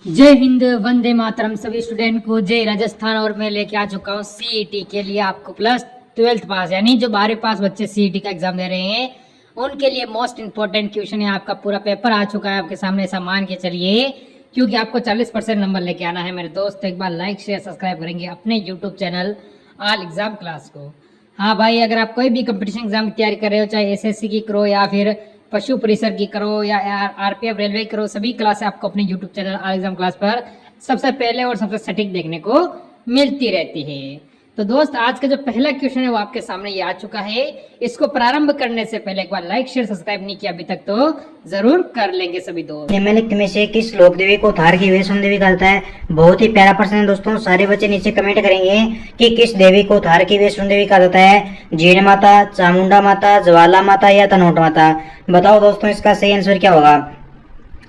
जय हिंद, वंदे मातरम सभी स्टूडेंट को जय राजस्थान। और मैं लेके आ चुका हूँ सीईटी के लिए आपको प्लस 12th पास यानी जो 12वीं पास बच्चे सीईटी का एग्जाम दे रहे हैं उनके लिए मोस्ट इंपॉर्टेंट क्वेश्चन है। आपका पूरा पेपर आ चुका है आपके सामने, ऐसा मान के चलिए, क्योंकि आपको 40% नंबर लेके आना है मेरे दोस्त। एक बार लाइक शेयर सब्सक्राइब करेंगे अपने YouTube channel all exam class को। हाँ भाई, अगर आप कोई भी कंपटीशन एग्जाम की तैयारी कर रहे हो, चाहे एसएससी की करो या फिर पशु परिसर की करो या आरपीएफ रेलवे करो, सभी क्लास आपको अपने YouTube channel all exam class पर सबसे पहले और सबसे सटीक देखने को मिलती रहती है। तो दोस्त, आज का जो पहला क्वेश्चन है वो आपके सामने ये आ चुका है। इसको प्रारंभ करने से पहले एक बार लाइक शेयर सब्सक्राइब नहीं किया अभी तक तो जरूर कर लेंगे सभी दोस्त। निम्नलिखित में से किस लोक देवी को थार की वैष्णो देवी कहता है? बहुत ही प्यारा प्रश्न है दोस्तों। सारे बच्चे नीचे कमेंट करेंगे कि किस देवी को थार की वैष्णो देवी कहा जाता है। जीण माता, चामुंडा माता, ज्वाला माता या तनोट माता? बताओ दोस्तों, इसका सही आंसर क्या होगा?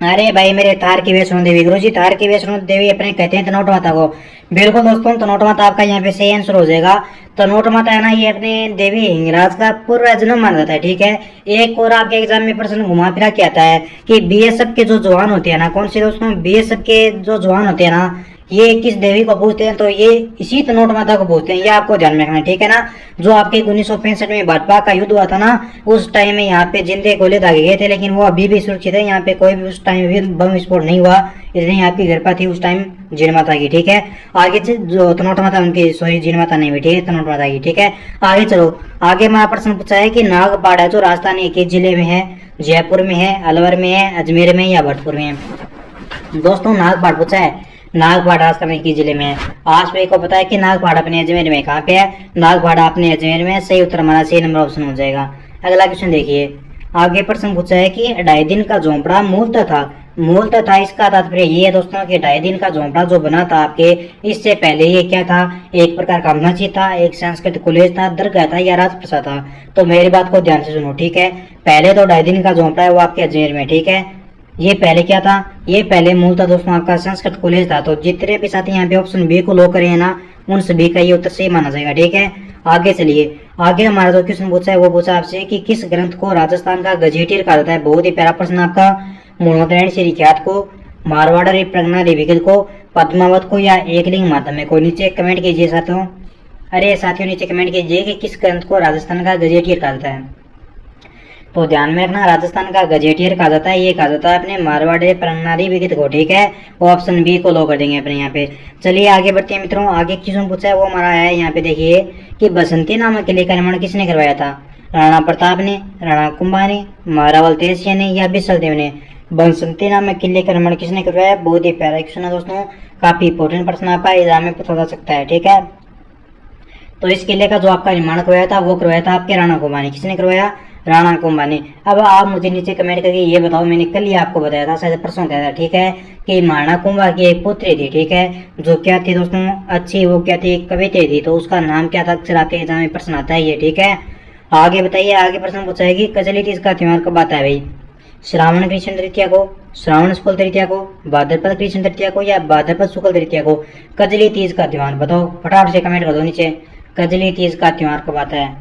अरे भाई मेरे, थार की वैष्णो देवी। गुरु जी, थार की वैष्णो देवी अपने कहते हैं तनोट माता को। बिल्कुल दोस्तों, तनोट माता आपका यहाँ पे सही आंसर हो जाएगा। तनोट माता है ना, ये अपने देवी हिंगराज का पूर्व जन्म माना जाता है। ठीक है, एक और आपके एग्जाम में प्रश्न घुमा फिरा के आता है कि बीएसएफ के जो जवान होते हैं ना, कौन से दोस्तों, बीएसएफ के जो जवान होते हैं ना, ये किस देवी को पूछते हैं? तो ये इसी तनोट माता को पूछते हैं। ये आपको ध्यान में रखना है, ठीक है ना। जो आपके 1965 में भाजपा का युद्ध हुआ था ना, उस टाइम में यहाँ पे जिंदे गोले दागे गए थे, लेकिन वो अभी भी सुरक्षित है। यहाँ पे कोई भी उस टाइम भी बम विस्फोट नहीं हुआ, इसलिए आपकी कृपा थी उस टाइम जीण माता की। ठीक है, आगे से जो तनोट माता उनकी, सॉरी जीण माता नहीं हुई, ठीक है, तनोट माता की। ठीक है, आगे चलो। आगे हमारा प्रश्न पूछा है कि नागपाड़ा जो राजस्थान के जिले में है, जयपुर में है, अलवर में है, अजमेर में या भरतपुर में है? दोस्तों, नागपाड़ पूछा है। नागपाड़ा राजस्थान के जिले में है। आज भाई को पता है कि नागपाड़ा अपने अजमेर में कहाँ पे है? नागपाड़ा अपने अजमेर में। सही उत्तर हमारा सी नंबर ऑप्शन हो जाएगा। अगला क्वेश्चन देखिए। आगे प्रश्न पूछा है कि 2.5 दिन का झोंपड़ा मूलतः था। इसका तात्पर्य ये है दोस्तों कि 2.5 दिन का झोंपड़ा जो बना था आपके, इससे पहले ये क्या था? एक प्रकार का मस्जिद था, एक संस्कृत कॉलेज था, दरगाह था या राजप्रसाद था? तो मेरी बात को ध्यान से सुनो, ठीक है। पहले तो 2.5 दिन का झोंपड़ा है वो आपके अजमेर में, ठीक है। ये पहले क्या था? ये पहले मूलतः दोस्तों आपका संस्कृत कॉलेज था। तो जितने भी साथी यहाँ पे ऑप्शन बी को लो करे ना, उन सभी का ये उत्तर सही माना जाएगा। ठीक है, आगे चलिए। आगे हमारा जो क्वेश्चन पूछा है वो पूछा आपसे कि किस ग्रंथ को राजस्थान का गजेटियर कहा जाता है? बहुत ही प्यारा प्रश्न आपका। मूलमंत्र श्री ख्यात को, मारवाड़ प्रज्ञा लिपिक को, पद्मावत को या एकलिंग माध्यम को? नीचे कमेंट कीजिए साथियों। अरे साथियों, नीचे कमेंट कीजिए कि किस ग्रंथ को राजस्थान का गजेटियर कहा जाता है। तो ध्यान में रखना, राजस्थान का गजेटियर कहा जाता है, ये कहा जाता है अपने मारवाड़ी प्रणाली विगित को। ठीक है, वो ऑप्शन बी को लो कर देंगे अपने यहाँ पे। चलिए आगे बढ़ते हैं मित्रों। आगे क्वेश्चन पूछा है वो हमारा है यहाँ पे, देखिए कि बसंती नामक किले का निर्माण किसने करवाया था? राणा प्रताप ने, राणा कुंभा ने, महारावल तेरसिंह ने या बिसल देव ने? बसंती नामक किले का निर्माण किसने करवाया? बहुत ही प्यारा क्वेश्चन है दोस्तों, काफी इंपोर्टेंट प्रश्न आपका एग्जाम में पूछा जा सकता है। ठीक है, तो इस किले का जो आपका निर्माण करवाया था वो करवाया था आपके राणा कुंभा ने। किसने करवाया? राणा कुंभा ने। अब आप मुझे नीचे कमेंट करके ये बताओ, मैंने कल ही आपको बताया था, शायद परसों बताया था, ठीक है, कि महाराणा कुंभा की एक पुत्री थी, ठीक है, जो क्या थी दोस्तों, अच्छी, वो क्या थी, कवित्री थी। तो उसका नाम क्या था? अक्सर आपके एग्जाम में प्रश्न आता है ये। ठीक है, आगे बताइए। आगे प्रश्न पूछा है कि कजली तीज का त्योहार कब आता है भाई? श्रावण कृष्ण तृतीया को, श्रावण शुक्ल तृतीया को, भाद्रपद कृष्ण तृतीया को या भाद्रपद शुक्ल तृतीया को? कजली तीज का त्योहार बताओ, फटाफट से कमेंट कर दो नीचे। कजली तीज का त्योहार कब आता है?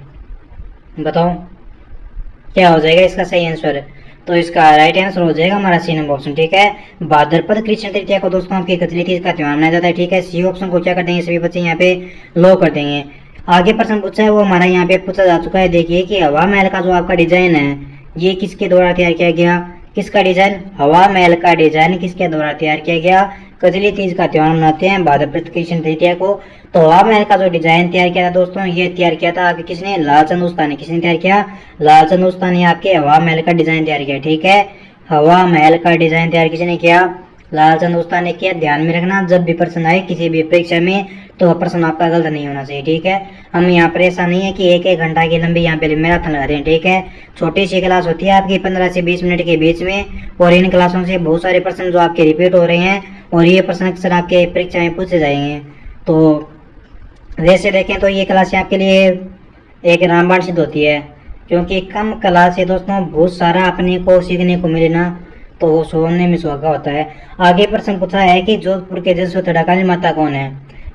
बताओ क्या हो जाएगा इसका सही आंसर? तो इसका राइट आंसर हो जाएगा हमारा सी नंबर ऑप्शन। ठीक है, भाद्रपद कृष्ण तृतीया को दोस्तों आपकी कजली तीज का त्योहार मनाया जाता है। ठीक है, सी ऑप्शन को क्या कर देंगे सभी बच्चे यहाँ पे लो कर देंगे। आगे प्रश्न पूछा है वो हमारा यहाँ पे पूछा जा चुका है। देखिए कि हवा महल का जो आपका डिजाइन है, ये किसके द्वारा तैयार किया गया? किसका डिजाइन? हवा महल का डिजाइन किसके द्वारा तैयार किया गया? कजली तीज का त्योहार मनाते हैं भाद्रपद कृष्ण तृतीया को। तो हवा महल का जो डिजाइन तैयार किया था दोस्तों, ये तैयार किया था आपके किसने? लालचंद उस्तानी। किसने तैयार किया? लालचंद उस्तानी आपके हवा महल का डिजाइन तैयार किया। ठीक है, हवा महल का डिजाइन तैयार किसने किया? लालचंद उस्तानी ने किया। ध्यान में रखना, जब भी प्रश्न आए किसी भी परीक्षा में तो प्रश्न आपका गलत नहीं होना चाहिए। ठीक है, हम यहाँ पर ऐसा नहीं है कि एक एक घंटा की लंबी यहाँ पे मैराथन लगा रहे हैं। ठीक है, छोटी सी क्लास होती है आपकी 15 से 20 मिनट के बीच में, और इन क्लासों से बहुत सारे प्रश्न जो आपके रिपीट हो रहे हैं और ये प्रश्न अक्सर आपके परीक्षा में पूछे जाएंगे। तो वैसे देखें तो ये क्लास आपके लिए एक रामबाण सिद्ध होती है, क्योंकि कम क्लास से दोस्तों बहुत सारा अपने को सीखने को मिले ना, तो वो सोने में सुहागा होता है। आगे प्रश्न पूछा है कि जोधपुर के जसवंतड़ा का निर्माता कौन है?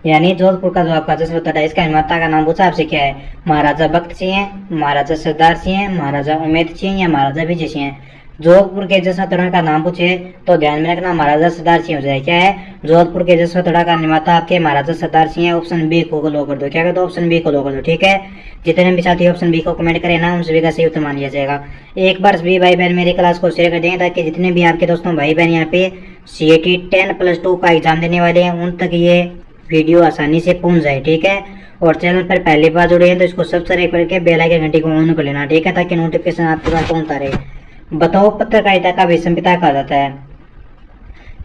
यानी जोधपुर का जो आपका जसवंतड़ा, इसका निर्माता का नाम पूछा आपसे क्या है? महाराजा भक्त सिंह है, महाराजा सरदार सिंह है, महाराजा उमेद सिंह या महाराजा विजय सिंह है? जोधपुर के जसवंतड़ा का नाम पूछे तो ध्यान में रखना महाराजा सरदार सिंह हो जाए। क्या है? जोधपुर के जसवंतड़ा का निर्माता आपके महाराजा सरदार सिंह है। ऑप्शन बी को लो कर दो। क्या कर दो? ऑप्शन बी को लो कर दो। ठीक है, जितने भी साथी ऑप्शन बी को कमेंट करें ना, उन सभी का सही उत्तर मान लिया जाएगा। एक बार सभी भाई बहन मेरी क्लास को शेयर कर देंगे ताकि जितने भी आपके दोस्तों भाई बहन यहाँ पे CAT 10+2 का एग्जाम देने वाले हैं, उन तक ये वीडियो आसानी से पहुंच जाए। ठीक है, और चैनल पर पहली बार जुड़े हैं तो इसको सब्सक्राइब करके बेल आइकन घंटी को ऑन कर लेना। ठीक है, ताकि नोटिफिकेशन आपके पास पहुंचता रहे। बताओ, पत्रकारिता का विषम पिता कहा जाता है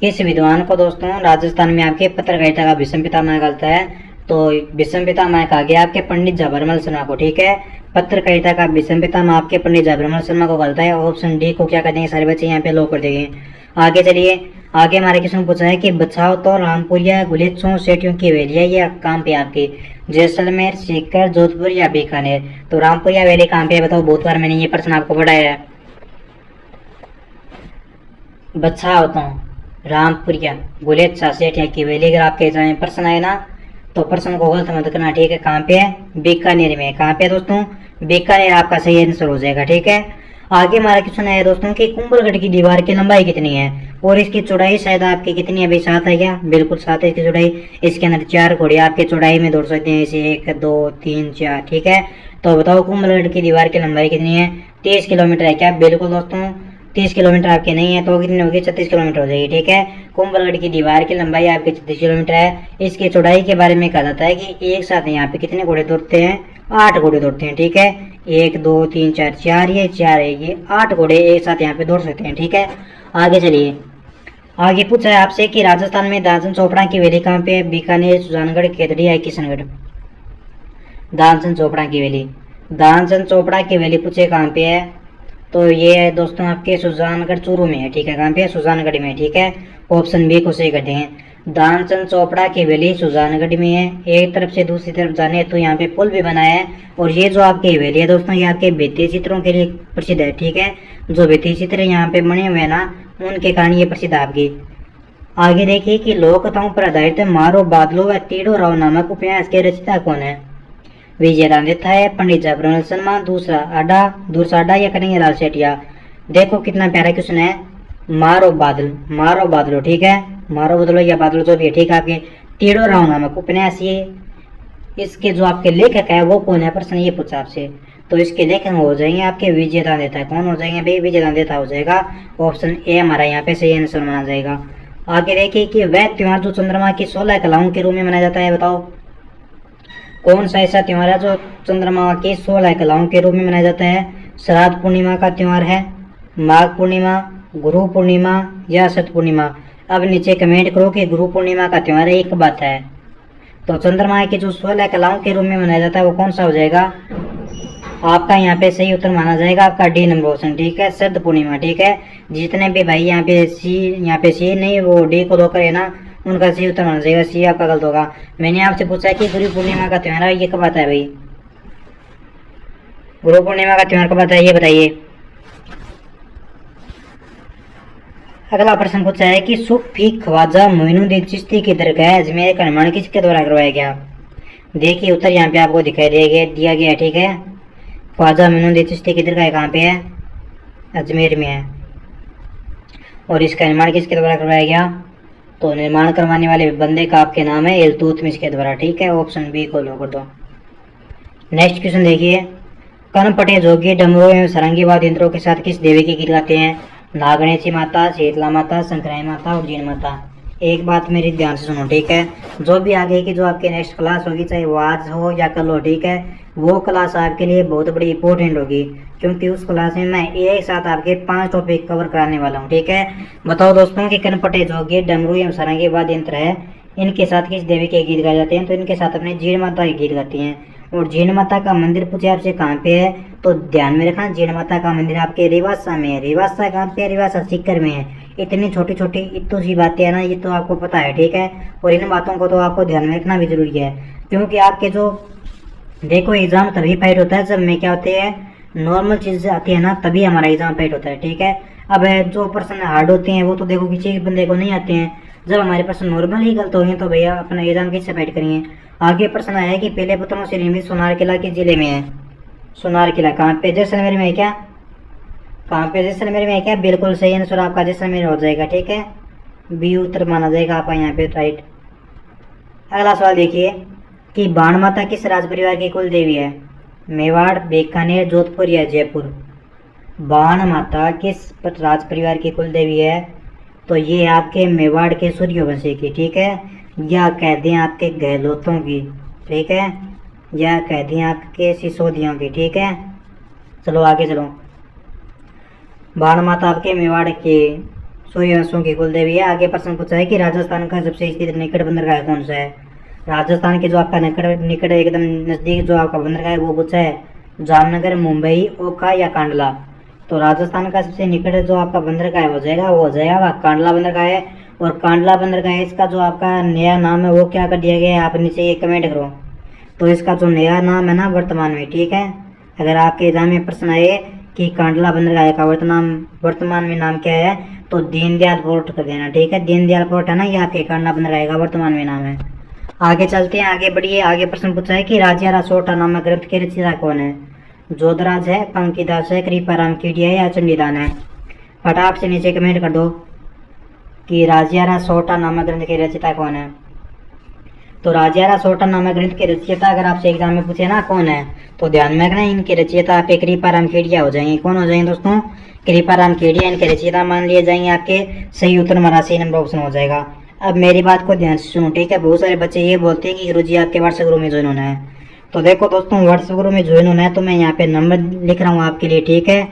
किस विद्वान को? दोस्तों, राजस्थान में आपके पत्रकारिता का विषम पिता माना जाता है। तो विषम पिता माना कहा गया आपके पंडित जवाहरलाल शर्मा को। ठीक है, पत्रकारिता का विषम पिता आपके पंडित जवाहरलाल शर्मा को कहता है। ऑप्शन डी को क्या कर देंगे सारे बच्चे यहाँ पे लो कर देंगे। आगे चलिए, आगे हमारे क्वेश्चन पूछा है कि बचाओ तो रामपुरिया गुलेच्छों सेठियों की वैली है, या कहाँ पे आपकी? जैसलमेर, सीकर, जोधपुर या बीकानेर? तो रामपुरिया वैली कहाँ पे? बताओ, बहुत बार मैंने ये प्रश्न आपको पढ़ाया है। बच्चा होता हूँ रामपुरिया गुलेच्छा सेठिया की वैली, अगर आपके एग्जाम में प्रश्न आए ना तो प्रश्न को गलत मत करना। ठीक है, कहाँ पे है? बीकानेर में। कहाँ पे दोस्तों? बीकानेर आपका सही आंसर हो जाएगा। ठीक है, आगे हमारा क्वेश्चन है दोस्तों कि कुंभलगढ़ की दीवार की लंबाई कितनी है और इसकी चौड़ाई शायद आपकी कितनी है? अभी 7 है क्या? बिल्कुल 7 है इसकी चौड़ाई। इसके अंदर 4 घोड़े आपके चौड़ाई में दौड़ सकते हैं, इसे 1 2 3 4। ठीक है, तो बताओ कुंभलगढ़ की दीवार की लंबाई कितनी है? 30 किलोमीटर है क्या? बिल्कुल दोस्तों, 30 किलोमीटर आपके नहीं है तो कितनी होगी? 36 किलोमीटर हो जाएगी। ठीक है, कुंभलगढ़ की दीवार की लंबाई आपकी 36 किलोमीटर है। इसकी चौड़ाई के बारे में कहा जाता है कि एक साथ यहाँ पे कितने घोड़े दौड़ते हैं? 8 घोड़े दौड़ते हैं। ठीक है, 1 2 3 4 4, ये 4 है, ये 8 घोड़े एक साथ यहाँ पे दौड़ सकते हैं। ठीक है, आगे चलिए, आगे पूछा है आपसे कि राजस्थान में दानचंद चोपड़ा की वैली कहाँ पे है? बीकानेर, सुजानगढ़, केतड़ी या किशनगढ़? दानचंद चोपड़ा की वैली, दानचंद चोपड़ा की वैली पूछे कहाँ पे है? तो ये है दोस्तों आपके सुजानगढ़ चूरू में है। ठीक है, कहाँ पे? सुजानगढ़ में। ठीक है, ऑप्शन बी को सही कर देंगे। दानचंद चोपड़ा की वैली सुजानगढ़ में है। एक तरफ से दूसरी तरफ जाने तो यहाँ पे पुल भी बनाया है। और ये जो आपकी वैली है दोस्तों, ये आपके भित्ति चित्रों के लिए प्रसिद्ध है। ठीक है, जो भित्ति चित्र यहाँ पे बने हुए हैं ना, उनके कारण ये प्रसिद्ध है आपकी। आगे देखिए कि लोक कथाओं पर आधारित मारो बादलो व तीड़ो राव नामक उपन्यास के रचयिता कौन है? विजय रांदेथा है, पंडित जवाहरलाल शर्मा, दूसरा अड्डा या कन्हैयालाल सेठिया? देखो कितना प्यारा क्वेश्चन है, मारो बादलो। ठीक है, मारो बदलो या बादलो जो भी है। ठीक है, आपके तीड़ो राव नामक उपन्यास, ये इसके जो आपके लेखक है वो कौन है? प्रश्न ये पूछा आपसे। तो इसके लेखक हो जाएंगे आपके विजय रांदेथा। कौन हो जाएंगे भाई? विजय रांदेथा हो जाएगा। ऑप्शन ए हमारा यहाँ पे सही आंसर माना जाएगा। आगे देखिए कि वह त्योहार जो चंद्रमा की 16 कलाओं के रूप में मनाया जाता है, बताओ कौन सा ऐसा त्योहार है जो चंद्रमा की 16 कलाओं के रूप में मनाया जाता है? श्राद्ध पूर्णिमा का त्योहार है, माघ पूर्णिमा, गुरु पूर्णिमा या शत पूर्णिमा? अब नीचे कमेंट करो कि गुरु पूर्णिमा का त्योहार एक बात है। तो चंद्रमा की जो 16 कलाओं के रूप में मनाया जाता है वो कौन सा हो जाएगा? आपका यहाँ पे सही उत्तर माना जाएगा आपका डी नंबर ऑप्शन। ठीक है, शरद पूर्णिमा। ठीक है, जितने भी भाई यहाँ पे सी नहीं वो डी को दो करे ना, उनका सही उत्तर माना जाएगा। सी आपका गलत होगा। मैंने आपसे पूछा कि गुरु पूर्णिमा का त्योहार ये कब आता है भाई? गुरु पूर्णिमा का त्योहार कब आता है ये बताइए। अगला प्रश्न पूछा है कि सूफी ख्वाजा मोइनुद्दीन चिश्ती की दरगाह अजमेर का निर्माण किसके द्वारा करवाया गया? देखिए उत्तर यहाँ पे आपको दिखाई दिया गया। ठीक है, ख्वाजा मोइनुद्दीन चिश्ती की दरगाह कहाँ पे है? अजमेर में है। और इसका निर्माण किसके द्वारा करवाया गया? तो निर्माण करवाने वाले बंदे का आपके नाम है इल्तुतमिश के द्वारा। ठीक है, ऑप्शन बी को लो कर दो। नेक्स्ट क्वेश्चन देखिए, कर्णपटे जोगी डमरू एवं सारंगी वाद्य यंत्रों के साथ किस देवी के गीत गाते हैं? नागणेशी माता, शीतला माता, शंकराई माता और जीन माता? एक बात मेरी ध्यान से सुनो। ठीक है, जो भी आगे की जो आपकी नेक्स्ट क्लास होगी, चाहे वो आज हो या कल हो, ठीक है, वो क्लास आपके लिए बहुत बड़ी इंपॉर्टेंट होगी, क्योंकि उस क्लास में मैं एक साथ आपके 5 टॉपिक कवर कराने वाला हूँ। ठीक है, बताओ दोस्तों कि कर्णपटे जोगी डमरू एवं सारंगी वाद्य यंत्र है, इनके साथ किस देवी के गीत गाए जाते हैं? तो इनके साथ अपने जीण माता के गीत गाती हैं। और जीण माता का मंदिर पूछे आपसे कहाँ पे है? तो ध्यान में रखना, जीण माता का मंदिर आपके रिवासा में है। रिवासा कहाँ पे है? रिवासा सीकर में है। इतनी छोटी छोटी इतनी सी बातें है ना, ये तो आपको पता है। ठीक है, और इन बातों को तो आपको ध्यान में रखना भी जरूरी है, क्योंकि आपके जो देखो एग्जाम तभी फाइट होता है जब में क्या होते हैं, नॉर्मल चीजें आती है ना, तभी हमारा एग्जाम फाइट होता है। ठीक है, अब जो प्रश्न हार्ड होते हैं वो तो देखो किसी बंदे को नहीं आते हैं, जब हमारे प्रश्न नॉर्मल ही गलत हो गए तो भैया अपना एग्जाम कैसे फाइट करेंगे। आगे प्रश्न आया है कि पहले पत्रों से निर्मित सोनार किला किस जिले में है? सोनार किला कहाँ पे? जैसलमेर में है क्या? कहाँ पे जैसलमेर में है क्या? बिल्कुल सही आंसर आपका जैसलमेर हो जाएगा। ठीक है, बी उत्तर माना जाएगा आपका यहाँ पे राइट। अगला सवाल देखिए कि बाण माता किस राज परिवार की कुल देवी है? मेवाड़, बीकानेर, जोधपुर या जयपुर? बाण माता किस राज परिवार की कुल देवी है? तो ये आपके मेवाड़ के सूर्यवंशी की, ठीक है, या कह दें आपके गहलोतों की, ठीक है, या कह दें आपके सिसोदियों की। ठीक है, चलो आगे चलो। बाण माता आपके मेवाड़ के सूर्यवंशों की कुल देवी है। आगे प्रश्न पूछा है कि राजस्थान का सबसे स्थित निकट बंदरगाह कौन सा है? राजस्थान के जो आपका निकट एकदम नज़दीक जो आपका बंदरगाह है वो पूछा है जामनगर, मुंबई, ओखा या कांडला? तो राजस्थान का सबसे निकट जो आपका बंदरगाह हो जाएगा वो हो जाएगा वह कांडला बंदरगाह है। और कांडला बंदरगाह है, इसका जो आपका नया नाम है वो क्या कर दिया गया है? आप नीचे ये कमेंट करो। तो इसका जो नया नाम है ना वर्तमान में, ठीक है, अगर आपके एग्जाम में प्रश्न आए कि कांडला बंदरगाह का वर्तमान में नाम क्या है तो दीनदयाल पोर्ट कर देना। ठीक है, दीनदयाल पोर्ट है ना, ये आपके कांडला बंदरगाह का वर्तमान में नाम है। आगे चलते हैं, आगे बढ़िए। आगे प्रश्न पूछा है कि राजा रासोटा नामक ग्रंथ के रचयिता कौन है? जोधराज है, पंकीदास है, कृपाराम कीडिया है या चंडीदान है? फटाफट से नीचे कमेंट कर दो कि राजा रासोटा नामक ग्रंथ के रचयिता कौन है। तो राजा रासोटा नामक ग्रंथ के रचयिता अगर आपसे एग्जाम में पूछे ना कौन है तो ध्यान में रखना इनके रचयिता आपके कृपाराम केडिया हो जाएंगे। कौन हो जाएंगे दोस्तों? कृपाराम केडिया इनके रचयिता मान लिए जाएंगे। आपके सही उत्तर हमारा सी नंबर ऑप्शन हो जाएगा। अब मेरी बात को ध्यान से सुनो, ठीक है। बहुत सारे बच्चे ये बोलते हैं कि गुरुजी आपके व्हाट्सएप ग्रुप में ज्वाइन होना है। तो देखो दोस्तों, व्हाट्सएप ग्रुप में ज्वाइन होना है तो मैं यहाँ पे नंबर लिख रहा हूँ आपके लिए, ठीक है।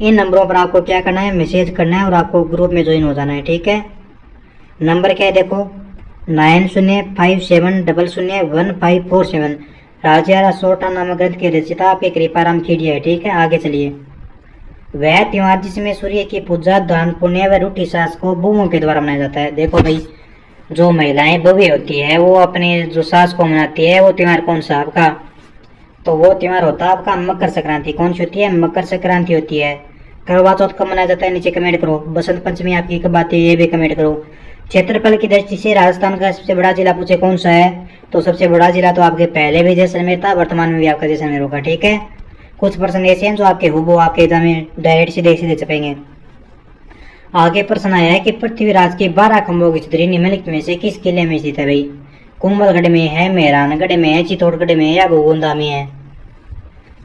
इन नंबरों पर आपको क्या करना है? मैसेज करना है और आपको ग्रुप में ज्वाइन हो जाना है, ठीक है। नंबर क्या है देखो, 9057001547। राजा रासोटा नामक ग्रंथ के रचयिता आपके कृपाराम खेड़िया है, ठीक है। आगे चलिए। वह त्योहार जिसमें सूर्य की पूजा, दान पुण्य व रूठी सास को बहुओं के द्वारा मनाया जाता है। देखो भाई, जो महिलाएं बहुएं होती है वो अपने जो सास को मनाती है वो त्योहार कौन सा आपका? तो वो त्योहार होता है आपका मकर संक्रांति। कौन सी होती है? मकर संक्रांति होती है। करवा चौथ कब मनाया जाता है? नीचे कमेंट करो। बसंत पंचमी आपकी कब आती है? ये भी कमेंट करो। क्षेत्रफल की दृष्टि से राजस्थान का सबसे बड़ा जिला पूछे कौन सा है? तो सबसे बड़ा जिला तो आपके पहले भी जैसलमेर था, वर्तमान में भी आपका जैसलमेर होगा, ठीक है। कुछ प्रश्न ऐसे हैं जो आपके हुबहू आपके एग्जाम में डायरेक्ट सीधे सीधे छपेंगे। आगे प्रश्न आया है कि पृथ्वीराज के 12 खंभों की छतरी निम्नलिखित में से किस किले में स्थित है? भाई, कुंभलगढ़ में है, मेहरानगढ़ में है, चित्तौड़गढ़ में है या गोगुंदा में है?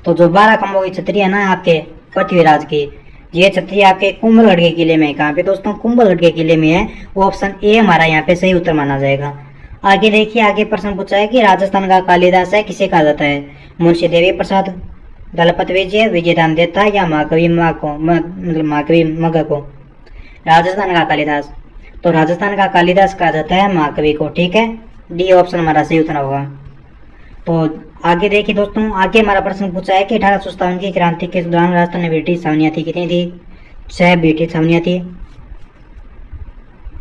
तो जो 12 खंभों की छतरी है ना आपके पृथ्वीराज की, ये छतरी आपके कुंभलगढ़ के किले में है। कहाँ पे दोस्तों? कुंभलगढ़ के किले में है। वो ऑप्शन ए हमारा यहाँ पे सही उत्तर माना जाएगा। आगे देखिए, आगे प्रश्न पूछा है कि राजस्थान का कालिदास है किसे कहा जाता है? मुंशी देवी प्रसाद, दलपत विजय, विजयदान देता या महाकवि मगध को? राजस्थान का कालिदास, तो राजस्थान का कालिदास कहा जाता है महाकवि को, ठीक है। डी ऑप्शन हमारा सही उत्तर होगा। तो आगे देखिए दोस्तों, आगे हमारा प्रश्न पूछा है कि 1857 की क्रांति के दौरान राजस्थान में ब्रिटिश छावनियां थी, कितनी थी? 6 ब्रिटिश छावनियां थी।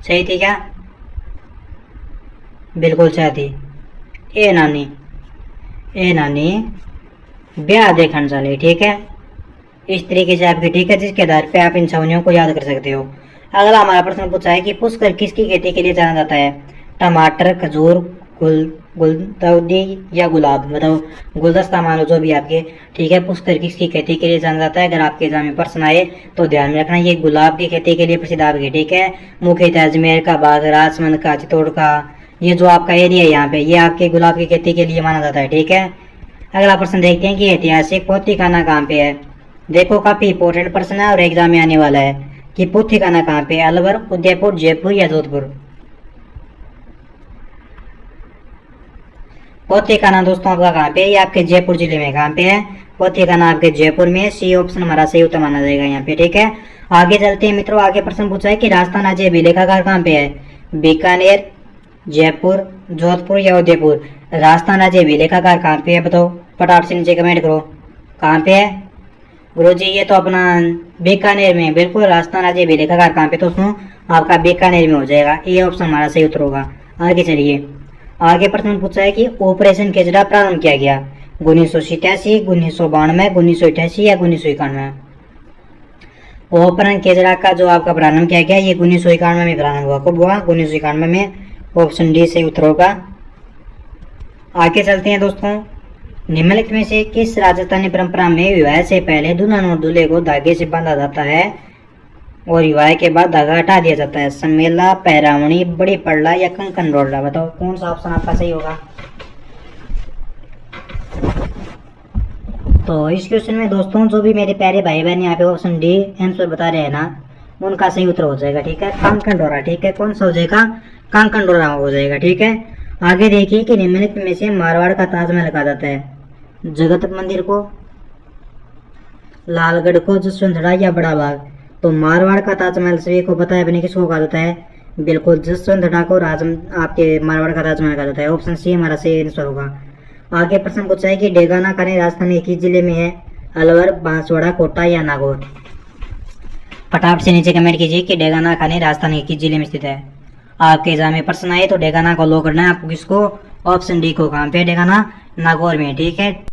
सही थी क्या? बिल्कुल सही थी। ए नानी ब्याह देखन चले, ठीक है। इस तरीके से आपकी, ठीक है, जिसके आधार पे आप इन छावनियों को याद कर सकते हो। अगला हमारा प्रश्न पूछा है कि पुष्कर किसकी खेती के लिए जाना जाता है? टमाटर, खजूर, गुलदाउदी या गुलाब? बताओ, गुलदस्ता मानो जो भी आपके, ठीक है। पुष्कर किसकी खेती के लिए जाना जाता है? अगर आपके एग्जाम में प्रश्न आए तो ध्यान में रखना, ये गुलाब की खेती के लिए प्रसिद्ध आपकी, ठीक है। मुख्यतः अजमेर का बाग, राजमंद का, चित्तौड़ का, ये जो आपका एरिया है यहाँ पे, ये आपके गुलाब की खेती के लिए माना जाता है, ठीक है। अगला प्रश्न देखते हैं कि ऐतिहासिक पोथीखाना कहाँ पे है? देखो, काफी इंपॉर्टेंट प्रश्न है और एग्जाम में आने वाला है कि पोथीखाना कहाँ पे है? अलवर, उदयपुर, जयपुर या जोधपुर? पोथीखाना दोस्तों आपका कहाँ पे है? ये आपके जयपुर जिले में। कहाँ पे है? पोथीखाना आपके जयपुर में। सी ऑप्शन हमारा सही उत्तर माना जाएगा यहाँ पे, ठीक है। आगे चलते हैं मित्रों। आगे प्रश्न पूछा है कि राजस्थान राज्य अभिलेखागार कहाँ पे है? बीकानेर, जयपुर, जोधपुर या उदयपुर? राजस्थान राज्य अभिलेखागार कहाँ पे है? बताओ, फटाफट से नीचे कमेंट करो। कहाँ पे है गुरुजी? ये तो अपना बीकानेर में। बिल्कुल, राजस्थान राज्य अभिलेखागार कहाँ पे? तो दोस्तों आपका बीकानेर में हो जाएगा। ये ऑप्शन हमारा सही उत्तर होगा। आगे चलिए। आगे प्रश्न पूछा है कि ऑपरेशन केजरा प्रारंभ किया गया 1987, 1992, 1988 या 1991? ऑपरेशन केजरा का जो आपका प्रारंभ किया गया ये 1991 में प्रारंभ हुआ। कब हुआ? 1991 में। ऑप्शन डी सही उत्तर होगा। आगे चलते हैं दोस्तों। निम्नलिखित में से किस राजस्थानी परंपरा में विवाह से पहले दुल्हन और दूल्हे को धागे से बांधा जाता है और विवाह के बाद धागा हटा दिया जाता है? समेला, पैरावणी, बड़ी पड़ला या कंकन रोड़ला? बताओ कौन सा ऑप्शन आपका सही होगा। तो इस क्वेश्चन में दोस्तों जो भी मेरे प्यारे भाई बहन यहाँ पे ऑप्शन डी आंसर बता रहे हैं ना, उनका सही उत्तर हो जाएगा। ठीक है, कांकन डोरा। ठीक है, कौन सा हो जाएगा? कांकन डोरा हो जाएगा। ठीक है, आगे देखिए कि निम्नलिखित में से मारवाड़ का ताजमहल कहा जाता है? जगत मंदिर को, लालगढ़ को, जसवंतगढ़ या बड़ा बाग? तो मारवाड़ का ताजमहल सभी को पता है, अपने किसको कहा जाता है? बिल्कुल जसवंतगढ़ को आपके मारवाड़ का ताजमहल कहा जाता है। ऑप्शन सी हमारा सही आंसर होगा। आगे प्रश्न पूछा है कि डेगाना खाने राजस्थान के किस जिले में है? अलवर, बांसवाड़ा, कोटा या नागौर? फटाफट से नीचे कमेंट कीजिए कि डेगाना खाने राजस्थान के किस जिले में स्थित है। आपके एग्जाम में प्रश्न आए तो डेगाना को लो करना है आपको। किसको? ऑप्शन डी को। कहाँ पे डेगाना? नागौर में। ठीक है।